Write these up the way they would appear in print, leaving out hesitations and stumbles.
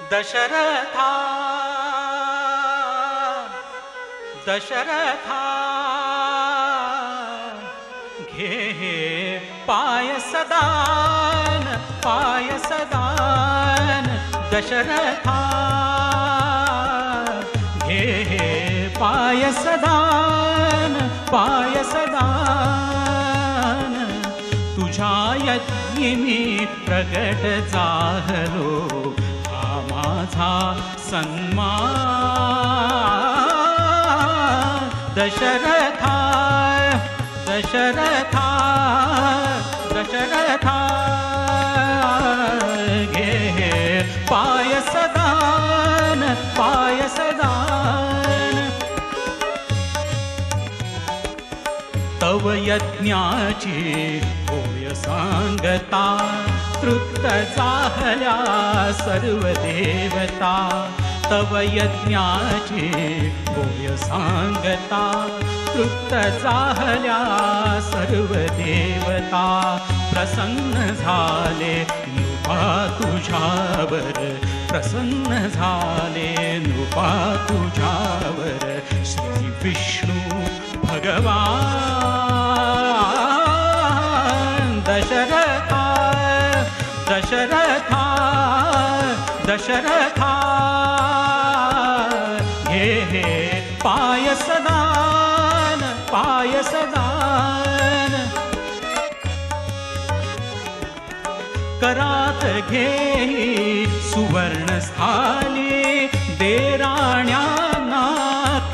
दशरथा दशरथा घे पायसदान पायसदान दशरथा घे पायसदान पायसदान तुझ्या यज्ञी प्रगट झालो हा माझा सन्मान दशरथा दशरथा दशरथा घे पायसदान पायसदान तव यज्ञाची होय सांगता तृप्त झाल्या सर्व देवता तव यज्ञाची होय सांगता तृप्त झाल्या सर्व देवता प्रसन्न झाले नृपा तुझ्यावर प्रसन्न झाले नृपा तुझ्यावर श्री विष्णू भगवान दशरथा दशरथा दशरथा घे पायसदान पायसदान करात घेई सुवर्ण स्थाली देराण्यांना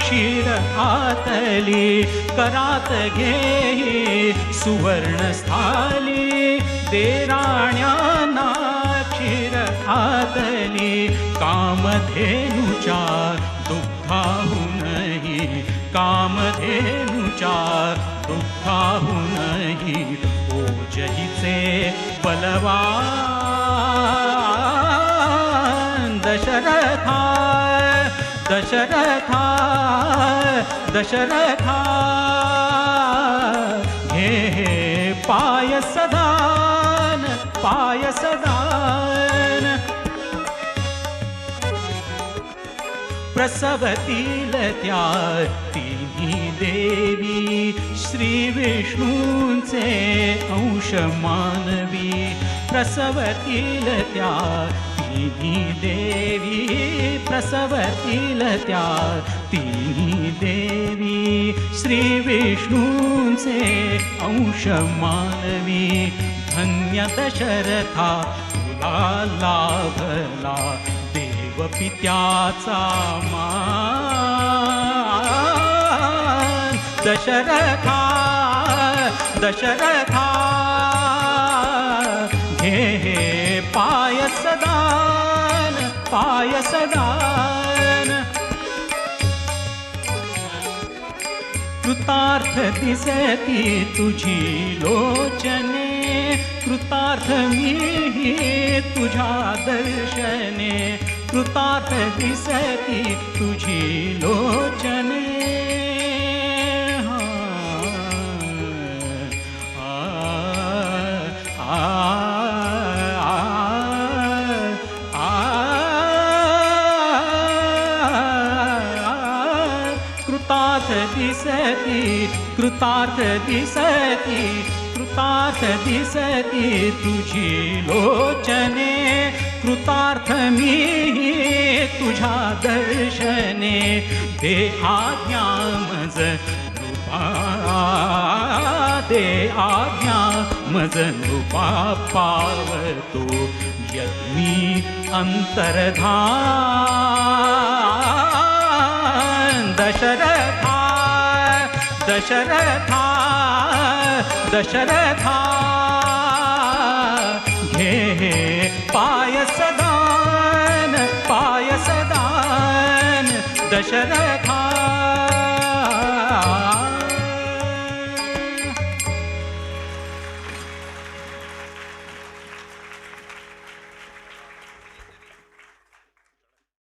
क्षीर हातली करात घेई सुवर्ण स्थाली देराण्यांना क्षीर हातली कामधेनुच्या दुग्धाहूनही कामधेनुच्या दुग्धाहूनही ओजहीचे बलवान दशरथा दशरथा दशरथा घे पायसदान पायसदान प्रसवतील त्या तिन्ही देवी श्री विष्णूंचे अंश मानवी प्रसवतील त्या तिन्ही देवी प्रसवतील त्या तिन्ही देवी श्री विष्णूंचे अंश मानवी धन्य दशरथा तुला लाभला पित्याचा मान दशरथा दशरथा घे पायसदान पायसदान कृतार्थ दिसती तुझी लोचने कृतार्थ मी तुझ्या दर्शने कृतार्थ दिसती तुझी लोचने कृतार्थ दिसती कृतार्थ दिसती कृतार्थ दिसती तुझी लोचने कृतार्थ मी तुझ्या दर्शने दे आज्ञा मज नृपा दे आज्ञा मज नृपा पावतो यज्ञी अंतर्धान दशरथा दशरथा दशरथा घे पायसदान पायसदान दशरथा